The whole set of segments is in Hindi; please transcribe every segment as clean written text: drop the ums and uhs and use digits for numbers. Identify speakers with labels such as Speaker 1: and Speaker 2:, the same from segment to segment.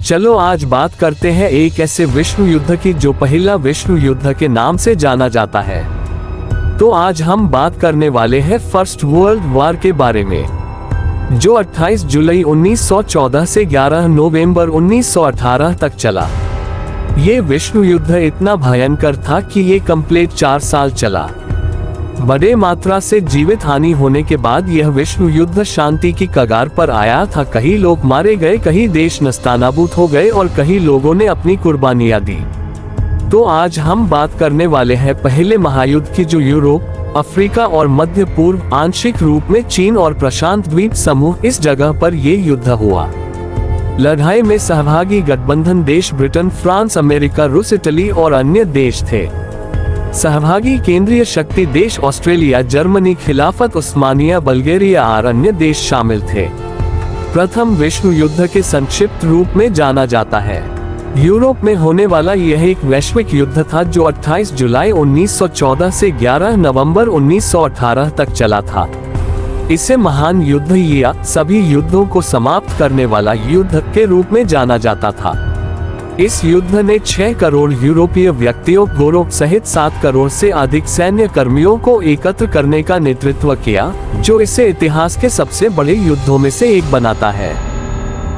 Speaker 1: चलो आज बात करते हैं एक ऐसे विश्व युद्ध की जो पहला विश्व युद्ध के नाम से जाना जाता है। तो आज हम बात करने वाले हैं फर्स्ट वर्ल्ड वॉर के बारे में, जो 28 जुलाई 1914 से 11 नवंबर 1918 तक चला। ये विश्व युद्ध इतना भयंकर था कि ये कंप्लीट 4 साल चला। बड़े मात्रा से जीवित हानि होने के बाद यह विश्व युद्ध शांति की कगार पर आया था। कई लोग मारे गए, कई देश नस्तानाबूद हो गए और कई लोगों ने अपनी कुर्बानियां दी। तो आज हम बात करने वाले हैं पहले महायुद्ध की, जो यूरोप, अफ्रीका और मध्य पूर्व, आंशिक रूप में चीन और प्रशांत द्वीप समूह, इस जगह पर ये युद्ध हुआ। लड़ाई में सहभागी गठबंधन देश ब्रिटेन, फ्रांस, अमेरिका, रूस, इटली और अन्य देश थे। सहभागी केंद्रीय शक्ति देश ऑस्ट्रेलिया, जर्मनी, खिलाफत उस्मानिया, बल्गेरिया और अन्य देश शामिल थे। प्रथम विश्व युद्ध के संक्षिप्त रूप में जाना जाता है। यूरोप में होने वाला यह एक वैश्विक युद्ध था जो 28 जुलाई 1914 से 11 नवंबर 1918 तक चला था। इसे महान युद्ध या सभी युद्धों को समाप्त करने वाला युद्ध के रूप में जाना जाता था। इस युद्ध ने 6 करोड़ यूरोपीय व्यक्तियों, गोरों सहित 7 करोड़ से अधिक सैन्य कर्मियों को एकत्र करने का नेतृत्व किया, जो इसे इतिहास के सबसे बड़े युद्धों में से एक बनाता है।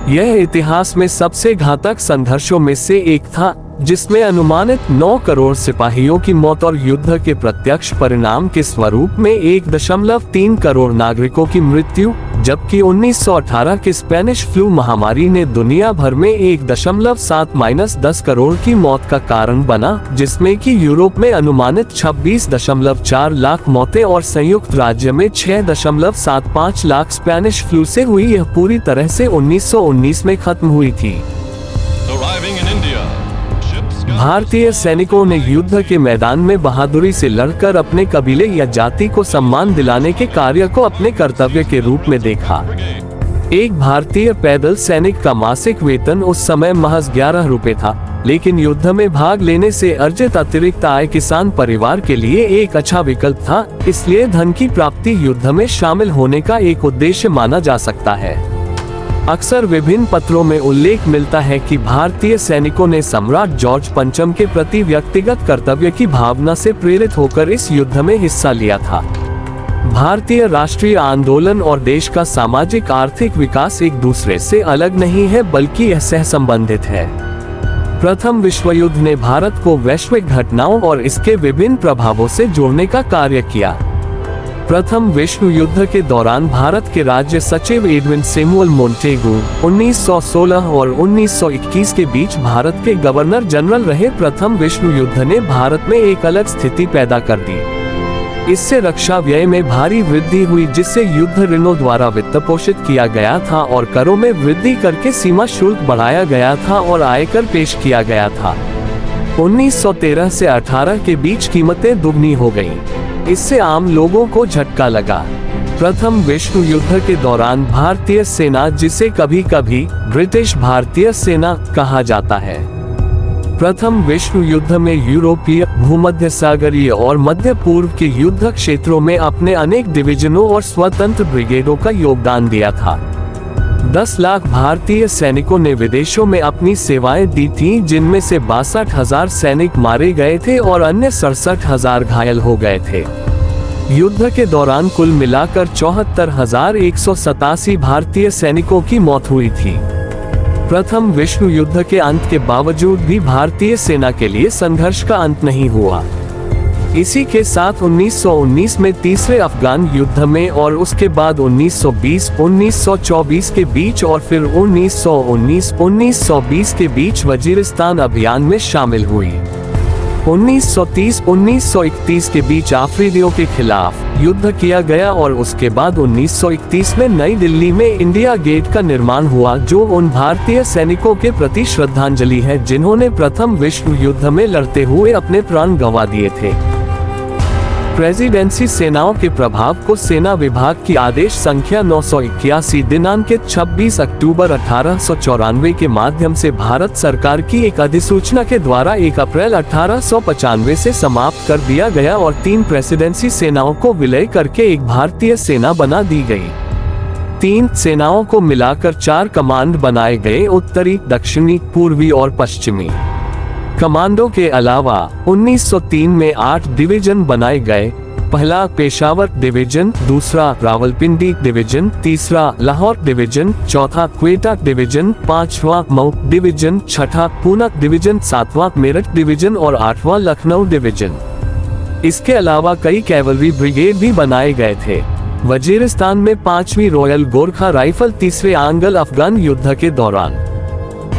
Speaker 1: यह इतिहास में सबसे घातक संघर्षों में से एक था, जिसमें अनुमानित 9 करोड़ सिपाहियों की मौत और युद्ध के प्रत्यक्ष परिणाम के स्वरूप में 1.3 करोड़ नागरिकों की मृत्यु, जबकि 1918 की स्पेनिश फ्लू महामारी ने दुनिया भर में 1.7-10 करोड़ की मौत का कारण बना, जिसमें कि यूरोप में अनुमानित 26.4 लाख मौतें और संयुक्त राज्य में 6.75 लाख स्पेनिश फ्लू से हुई। यह पूरी तरह से 1919 में खत्म हुई थी। भारतीय सैनिकों ने युद्ध के मैदान में बहादुरी से लड़कर अपने कबीले या जाति को सम्मान दिलाने के कार्य को अपने कर्तव्य के रूप में देखा। एक भारतीय पैदल सैनिक का मासिक वेतन उस समय महज 11 रुपए था, लेकिन युद्ध में भाग लेने से अर्जित अतिरिक्त आय किसान परिवार के लिए एक अच्छा विकल्प था। इसलिए धन की प्राप्ति युद्ध में शामिल होने का एक उद्देश्य माना जा सकता है। अक्सर विभिन्न पत्रों में उल्लेख मिलता है कि भारतीय सैनिकों ने सम्राट जॉर्ज पंचम के प्रति व्यक्तिगत कर्तव्य की भावना से प्रेरित होकर इस युद्ध में हिस्सा लिया था। भारतीय राष्ट्रीय आंदोलन और देश का सामाजिक आर्थिक विकास एक दूसरे से अलग नहीं है, बल्कि यह सहसंबंधित है। प्रथम विश्व युद्ध ने भारत को वैश्विक घटनाओं और इसके विभिन्न प्रभावों से जोड़ने का कार्य किया। प्रथम विश्व युद्ध के दौरान भारत के राज्य सचिव एडविन सैमुअल मोंटेगू 1916 और 1921 के बीच भारत के गवर्नर जनरल रहे। प्रथम विश्व युद्ध ने भारत में एक अलग स्थिति पैदा कर दी। इससे रक्षा व्यय में भारी वृद्धि हुई, जिससे युद्ध ऋणों द्वारा वित्त पोषित किया गया था और करों में वृद्धि करके सीमा शुल्क बढ़ाया गया था और आयकर पेश किया गया था। 1913 से 18 के बीच कीमतें दुगनी हो गईं। इससे आम लोगों को झटका लगा। प्रथम विश्व युद्ध के दौरान भारतीय सेना, जिसे कभी कभी ब्रिटिश भारतीय सेना कहा जाता है, प्रथम विश्व युद्ध में यूरोपीय, भूमध्य सागरीय और मध्य पूर्व के युद्ध क्षेत्रों में अपने अनेक डिवीजनों और स्वतंत्र ब्रिगेडों का योगदान दिया था। 10 लाख भारतीय सैनिकों ने विदेशों में अपनी सेवाएं दी थीं, जिनमें से 62,000 सैनिक मारे गए थे और अन्य 67,000 घायल हो गए थे। युद्ध के दौरान कुल मिलाकर 74,187 भारतीय सैनिकों की मौत हुई थी। प्रथम विश्व युद्ध के अंत के बावजूद भी भारतीय सेना के लिए संघर्ष का अंत नहीं हुआ। इसी के साथ 1919 में तीसरे अफगान युद्ध में और उसके बाद 1920-1924 के बीच और फिर 1919-1920 के बीच वजीरिस्तान अभियान में शामिल हुई। 1930-1931 के बीच आफरीदियों के खिलाफ युद्ध किया गया और उसके बाद 1931 में नई दिल्ली में इंडिया गेट का निर्माण हुआ, जो उन भारतीय सैनिकों के प्रति श्रद्धांजलि है जिन्होंने प्रथम विश्व युद्ध में लड़ते हुए अपने प्राण गंवा दिए थे। प्रेसिडेंसी सेनाओं के प्रभाव को सेना विभाग की आदेश संख्या 981 दिनांकित 26 अक्टूबर 1894 के माध्यम से भारत सरकार की एक अधिसूचना के द्वारा 1 अप्रैल 1895 से समाप्त कर दिया गया और 3 प्रेसिडेंसी सेनाओं को विलय करके एक भारतीय सेना बना दी गई। 3 सेनाओं को मिलाकर 4 कमांड बनाए गए, उत्तरी, दक्षिणी, पूर्वी और पश्चिमी। कमांडों के अलावा 1903 में 8 डिवीजन बनाए गए। पहला पेशावर डिवीजन, दूसरा रावलपिंडी डिवीजन, तीसरा लाहौर डिवीजन, चौथा क्वेटा डिवीजन, पांचवा मऊ डिवीजन, छठा पूना डिवीजन, सातवां मेरठ डिवीजन और 8वां लखनऊ डिवीजन। इसके अलावा कई कैवलरी ब्रिगेड भी बनाए गए थे। वजीरिस्तान में 5वीं रॉयल गोरखा राइफल तीसरे आंग्ल अफगान युद्ध के दौरान,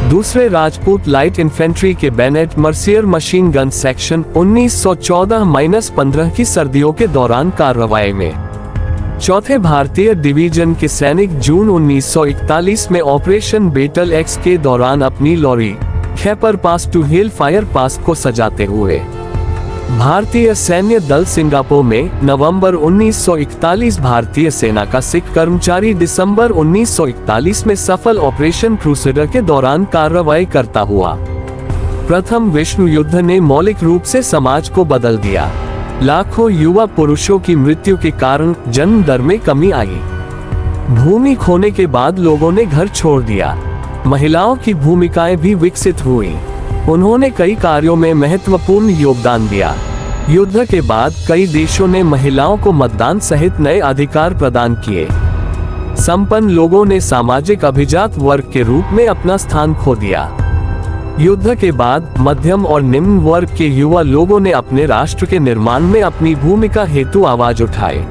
Speaker 1: दूसरे राजपूत लाइट इन्फेंट्री के Bennett Mercier machine gun section 1914-15 की सर्दियों के दौरान कार्रवाई में, चौथे भारतीय डिवीजन के सैनिक जून 1941 में ऑपरेशन बेटल एक्स के दौरान अपनी lorry Khyber pass to hill fire pass को सजाते हुए, भारतीय सैन्य दल सिंगापुर में नवंबर 1941 भारतीय सेना का सिख कर्मचारी दिसंबर 1941 में सफल ऑपरेशन क्रूसेडर के दौरान कार्रवाई करता हुआ। प्रथम विश्व युद्ध ने मौलिक रूप से समाज को बदल दिया। लाखों युवा पुरुषों की मृत्यु के कारण जन्म दर में कमी आई। भूमि खोने के बाद लोगों ने घर छोड़ दिया। महिलाओं की भूमिकाएं भी विकसित हुई। उन्होंने कई कार्यों में महत्वपूर्ण योगदान दिया। युद्ध के बाद कई देशों ने महिलाओं को मतदान सहित नए अधिकार प्रदान किए। संपन्न लोगों ने सामाजिक अभिजात वर्ग के रूप में अपना स्थान खो दिया। युद्ध के बाद मध्यम और निम्न वर्ग के युवा लोगों ने अपने राष्ट्र के निर्माण में अपनी भूमिका हेतु आवाज उठाई।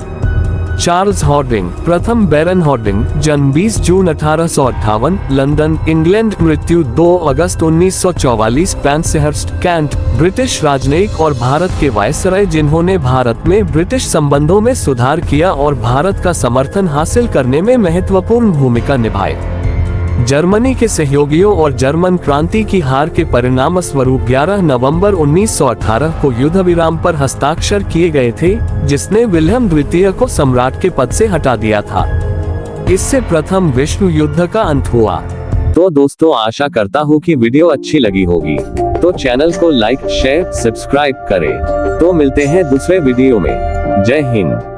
Speaker 1: चार्ल्स हॉर्डिंग, प्रथम बैरन हॉर्डिंग, जन्म 20 जून 1858, लंदन, इंग्लैंड, मृत्यु 2 अगस्त 1944, पेंसेहर्स्ट, कैंट, ब्रिटिश राजनयिक और भारत के वायसराय जिन्होंने भारत में ब्रिटिश संबंधों में सुधार किया और भारत का समर्थन हासिल करने में महत्वपूर्ण भूमिका निभाई। जर्मनी के सहयोगियों और जर्मन क्रांति की हार के परिणाम स्वरूप 11 नवंबर 1918 को युद्ध विराम पर हस्ताक्षर किए गए थे, जिसने विल्हेम द्वितीय को सम्राट के पद से हटा दिया था। इससे प्रथम विश्व युद्ध का अंत हुआ। तो दोस्तों, आशा करता हूँ कि वीडियो अच्छी लगी होगी, तो चैनल को लाइक, शेयर, सब्सक्राइब करें। तो मिलते हैं दूसरे वीडियो में। जय हिंद।